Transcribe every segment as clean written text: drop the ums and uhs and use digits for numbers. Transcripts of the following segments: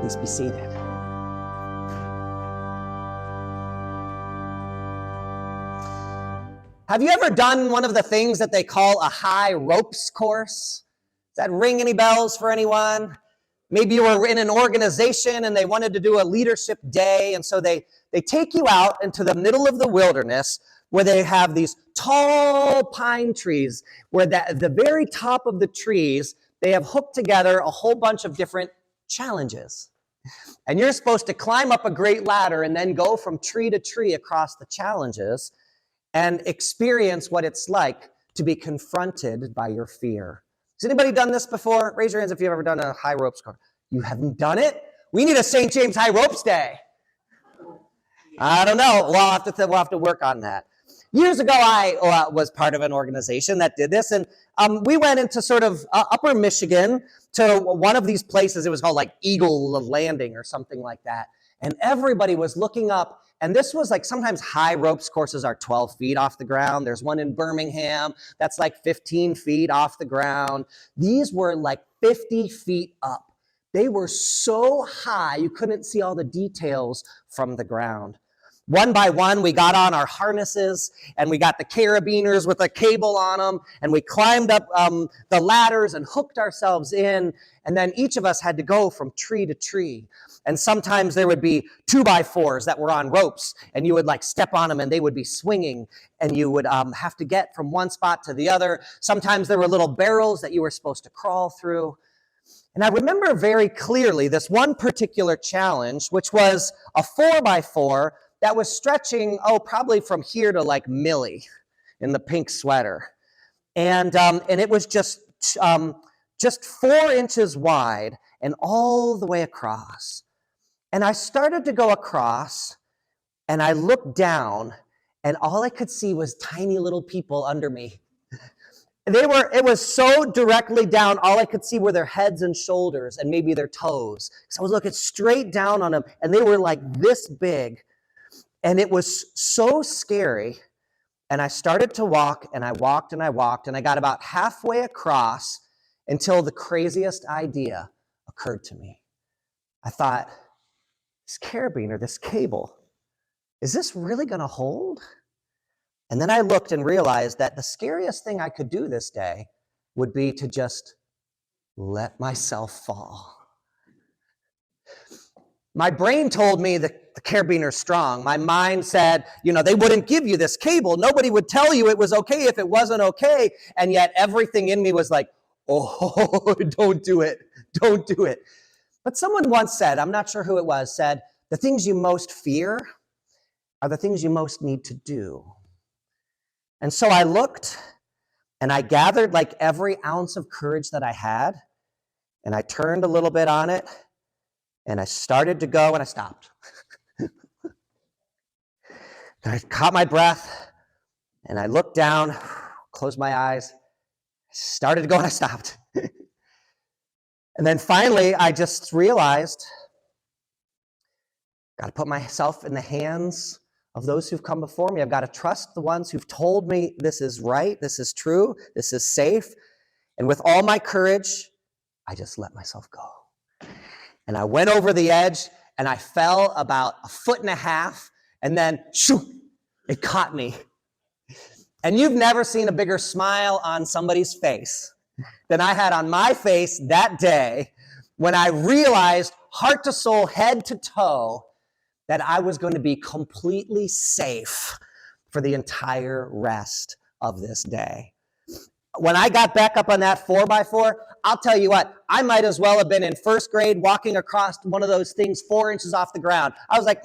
Please be seated. Have you ever done one of the things that they call a high ropes course? Does that ring any bells for anyone? Maybe you were in an organization and they wanted to do a leadership day, and so they take you out into the middle of the wilderness where they have these tall pine trees, where at the very top of the trees, they have hooked together a whole bunch of different challenges. And you're supposed to climb up a great ladder and then go from tree to tree across the challenges and experience what it's like to be confronted by your fear. Has anybody done this before? Raise your hands if you've ever done a high ropes course. You haven't done it? We need a St. James High Ropes Day. I don't know. We'll have to work on that. Years ago, I was part of an organization that did this, and we went into sort of upper Michigan to one of these places. It was called like Eagle Landing or something like that. And everybody was looking up. And this was like, sometimes high ropes courses are 12 feet off the ground. There's one in Birmingham that's like 15 feet off the ground. These were like 50 feet up. They were so high, you couldn't see all the details from the ground. One by one, we got on our harnesses and we got the carabiners with a cable on them, and we climbed up the ladders and hooked ourselves in. And then each of us had to go from tree to tree. And sometimes there would be 2x4s that were on ropes, and you would like step on them and they would be swinging, and you would have to get from one spot to the other. Sometimes there were little barrels that you were supposed to crawl through. And I remember very clearly this one particular challenge, which was a 4x4 that was stretching, probably from here to like Millie in the pink sweater. And it was just 4 inches wide and all the way across. And I started to go across, and I looked down, and all I could see was tiny little people under me. It was so directly down, all I could see were their heads and shoulders and maybe their toes. So I was looking straight down on them, and they were like this big. And it was so scary. And I started to walk, and I walked, and I walked, and I got about halfway across until the craziest idea occurred to me. I thought, this carabiner, this cable, is this really going to hold? And then I looked and realized that the scariest thing I could do this day would be to just let myself fall. My brain told me that the carabiner's strong. My mind said, they wouldn't give you this cable. Nobody would tell you it was okay if it wasn't okay. And yet everything in me was like, oh, don't do it. Don't do it. But someone once said, I'm not sure who it was, said, the things you most fear are the things you most need to do. And so I looked, and I gathered like every ounce of courage that I had, and I turned a little bit on it, and I started to go, and I stopped. And I caught my breath, and I looked down, closed my eyes, started to go, and I stopped. And then finally, I just realized, got to put myself in the hands of those who've come before me. I've got to trust the ones who've told me this is right, this is true, this is safe. And with all my courage, I just let myself go. And I went over the edge, and I fell about 1.5 feet, and then shoo, it caught me. And you've never seen a bigger smile on somebody's face than I had on my face that day when I realized, heart to soul, head to toe, that I was going to be completely safe for the entire rest of this day. When I got back up on that 4x4, I'll tell you what, I might as well have been in first grade walking across one of those things 4 inches off the ground. I was like,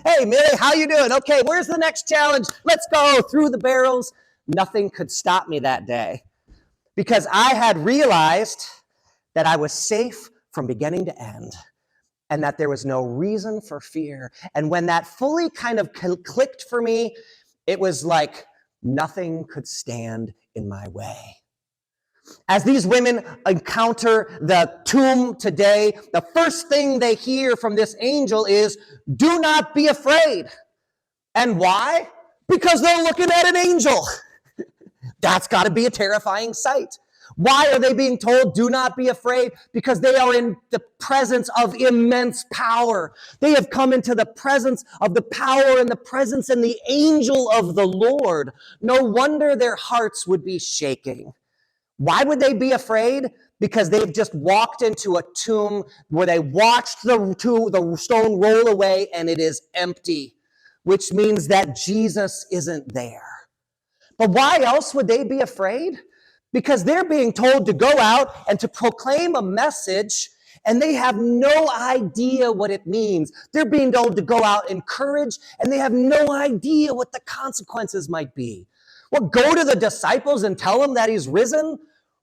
hey, Millie, how you doing? Okay, where's the next challenge? Let's go through the barrels. Nothing could stop me that day because I had realized that I was safe from beginning to end and that there was no reason for fear. And when that fully kind of clicked for me, it was like nothing could stand in my way. As these women encounter the tomb today, the first thing they hear from this angel is, do not be afraid. And why? Because they're looking at an angel. That's got to be a terrifying sight. Why are they being told, do not be afraid? Because they are in the presence of immense power. They have come into the presence of the power and the presence and the angel of the Lord. No wonder their hearts would be shaking. Why would they be afraid? Because they've just walked into a tomb where they watched the stone roll away and it is empty, which means that Jesus isn't there. But why else would they be afraid? Because they're being told to go out and to proclaim a message, and they have no idea what it means. They're being told to go out and encourage, and they have no idea what the consequences might be. Well, go to the disciples and tell them that he's risen?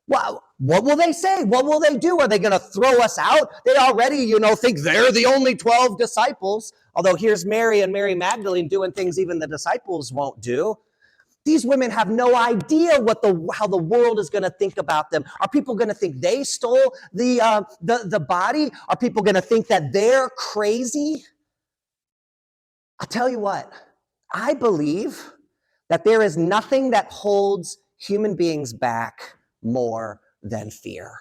Well, what will they say? What will they do? Are they going to throw us out? They already, think they're the only 12 disciples. Although here's Mary and Mary Magdalene doing things even the disciples won't do. These women have no idea how the world is going to think about them. Are people going to think they stole the body? Are people going to think that they're crazy? I'll tell you what, I believe that there is nothing that holds human beings back more than fear.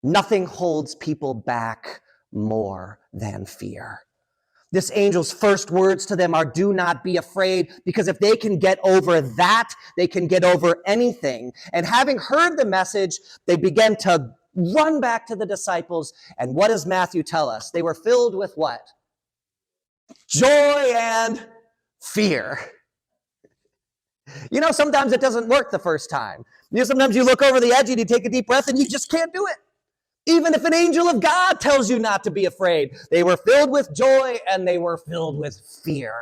Nothing holds people back more than fear. This angel's first words to them are, do not be afraid, because if they can get over that, they can get over anything. And having heard the message, they began to run back to the disciples. And what does Matthew tell us? They were filled with what? Joy and fear. Sometimes it doesn't work the first time. Sometimes you look over the edge and you take a deep breath and you just can't do it. Even if an angel of God tells you not to be afraid. They were filled with joy and they were filled with fear.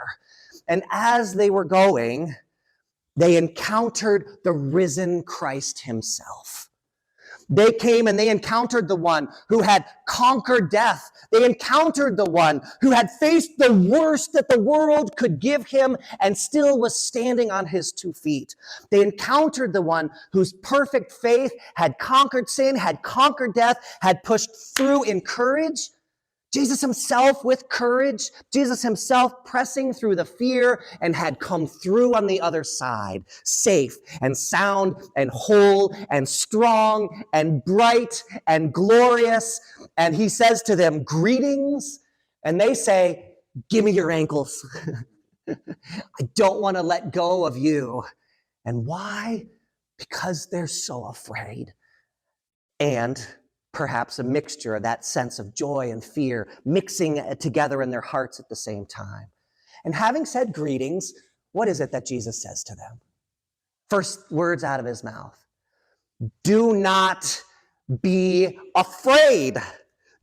And as they were going, they encountered the risen Christ himself. They came and they encountered the one who had conquered death. They encountered the one who had faced the worst that the world could give him and still was standing on his 2 feet. They encountered the one whose perfect faith had conquered sin, had conquered death, had pushed through in courage. Jesus himself with courage, Jesus himself pressing through the fear and had come through on the other side, safe and sound and whole and strong and bright and glorious. And he says to them, greetings. And they say, give me your ankles. I don't want to let go of you. And why? Because they're so afraid. And perhaps a mixture of that sense of joy and fear mixing together in their hearts at the same time. And having said greetings, what is it that Jesus says to them? First words out of his mouth. Do not be afraid.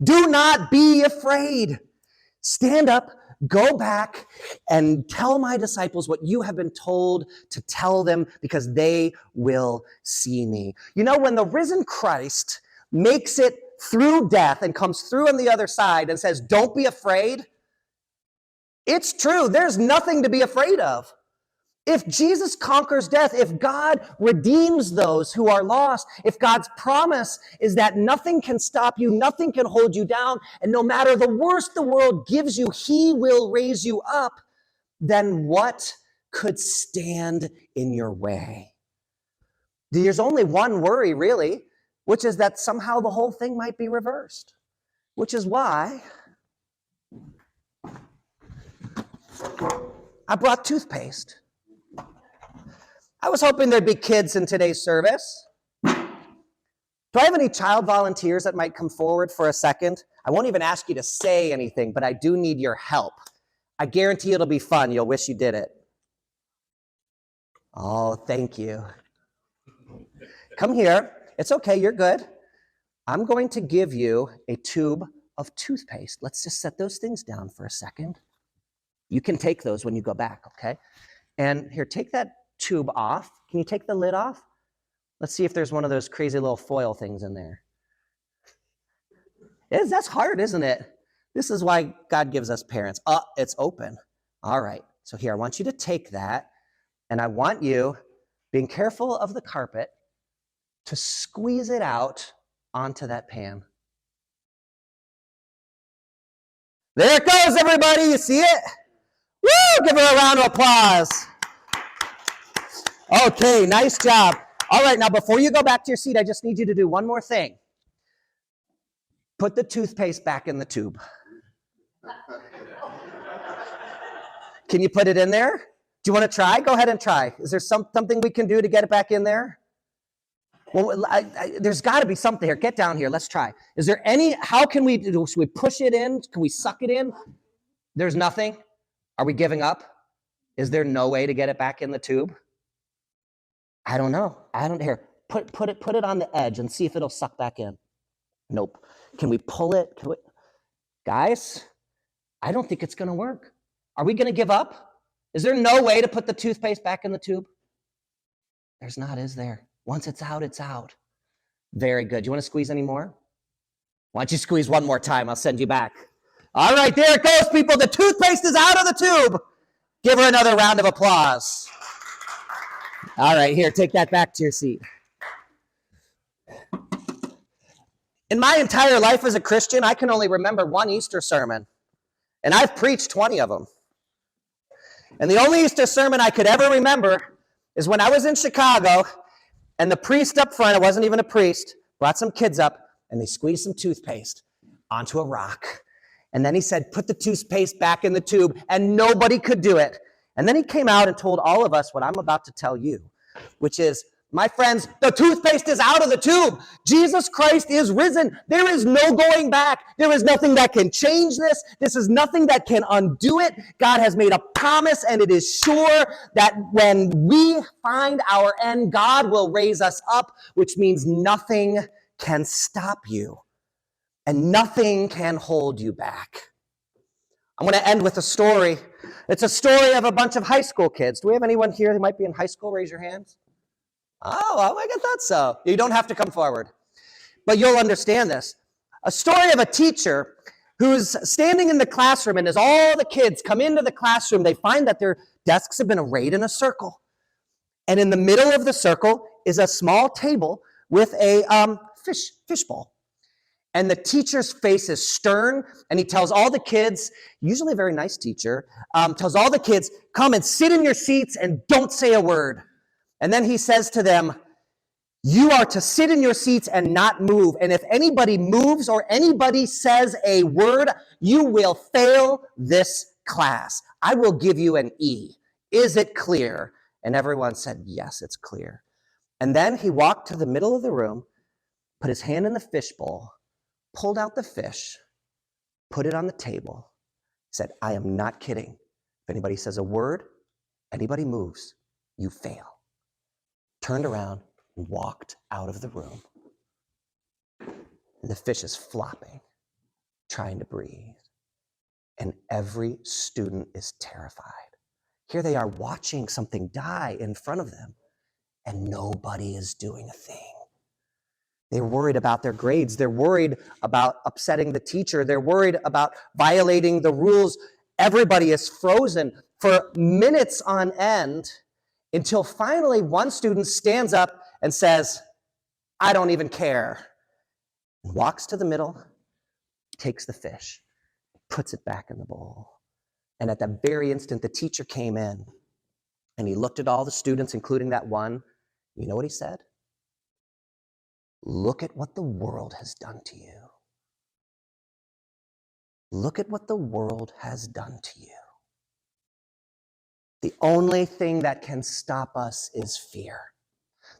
Do not be afraid. Stand up, go back, and tell my disciples what you have been told to tell them, because they will see me. When the risen Christ makes it through death and comes through on the other side and says, don't be afraid, it's true. There's nothing to be afraid of. If Jesus conquers death, if God redeems those who are lost, if God's promise is that nothing can stop you, nothing can hold you down, and no matter the worst the world gives you, he will raise you up, then what could stand in your way? There's only one worry, really, which is that somehow the whole thing might be reversed, which is why I brought toothpaste. I was hoping there'd be kids in today's service. Do I have any child volunteers that might come forward for a second? I won't even ask you to say anything, but I do need your help. I guarantee it'll be fun. You'll wish you did it. Oh, thank you. Come here. It's okay, you're good. I'm going to give you a tube of toothpaste. Let's just set those things down for a second. You can take those when you go back, okay? And here, take that tube off. Can you take the lid off? Let's see if there's one of those crazy little foil things in there. That's hard, isn't it? This is why God gives us parents. It's open. All right, so here, I want you to take that, and I want you, being careful of the carpet, to squeeze it out onto that pan. There it goes, everybody. You see it? Woo! Give her a round of applause. Okay, nice job. All right, now before you go back to your seat, I just need you to do one more thing. Put the toothpaste back in the tube. Can you put it in there? Do you want to try? Go ahead and try. Is there something we can do to get it back in there? Well, there's got to be something here. Get down here. Let's try. Is there how can we do? Should we push it in? Can we suck it in? There's nothing. Are we giving up? Is there no way to get it back in the tube? I don't know. Here, put it on the edge and see if it'll suck back in. Nope. Can we pull it? Guys, I don't think it's going to work. Are we going to give up? Is there no way to put the toothpaste back in the tube? There's not, is there? Once it's out, it's out. Very good. Do you want to squeeze any more? Why don't you squeeze one more time? I'll send you back. All right, there it goes, people. The toothpaste is out of the tube. Give her another round of applause. All right, here, take that back to your seat. In my entire life as a Christian, I can only remember one Easter sermon, and I've preached 20 of them. And the only Easter sermon I could ever remember is when I was in Chicago, and the priest up front, it wasn't even a priest, brought some kids up, and they squeezed some toothpaste onto a rock. And then he said, put the toothpaste back in the tube, and nobody could do it. And then he came out and told all of us what I'm about to tell you, which is, my friends, the toothpaste is out of the tube. Jesus Christ is risen. There is no going back. There is nothing that can change this. This is nothing that can undo it. God has made a promise, and it is sure that when we find our end, God will raise us up, which means nothing can stop you, and nothing can hold you back. I'm going to end with a story. It's a story of a bunch of high school kids. Do we have anyone here who might be in high school? Raise your hands. Oh, I thought so. You don't have to come forward, but you'll understand this. A story of a teacher who's standing in the classroom, and as all the kids come into the classroom, they find that their desks have been arrayed in a circle. And in the middle of the circle is a small table with a fish bowl. And the teacher's face is stern, and he tells all the kids, usually a very nice teacher, tells all the kids, come and sit in your seats and don't say a word. And then he says to them, you are to sit in your seats and not move. And if anybody moves or anybody says a word, you will fail this class. I will give you an E. Is it clear? And everyone said, yes, it's clear. And then he walked to the middle of the room, put his hand in the fish bowl, pulled out the fish, put it on the table, said, I am not kidding. If anybody says a word, anybody moves, you fail. Turned around and walked out of the room. And the fish is flopping, trying to breathe. And every student is terrified. Here they are watching something die in front of them, and nobody is doing a thing. They're worried about their grades. They're worried about upsetting the teacher. They're worried about violating the rules. Everybody is frozen for minutes on end until finally one student stands up and says, I don't even care. And walks to the middle, takes the fish, puts it back in the bowl. And at that very instant, the teacher came in and he looked at all the students, including that one. You know what he said? Look at what the world has done to you. Look at what the world has done to you. The only thing that can stop us is fear.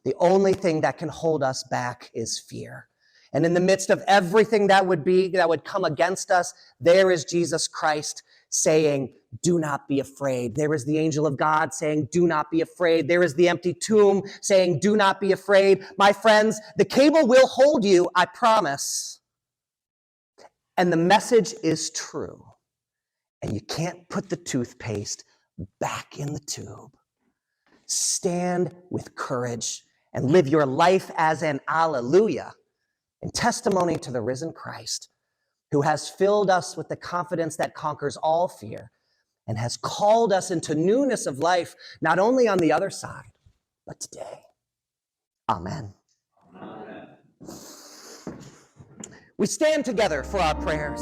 The only thing that can hold us back is fear. And in the midst of everything that would come against us, there is Jesus Christ saying, do not be afraid. There is the angel of God saying, do not be afraid. There is the empty tomb saying, do not be afraid. My friends, the cable will hold you, I promise. And the message is true. And you can't put the toothpaste back in the tube. Stand with courage and live your life as an alleluia in testimony to the risen Christ, who has filled us with the confidence that conquers all fear and has called us into newness of life, not only on the other side, but today. Amen. Amen. We stand together for our prayers.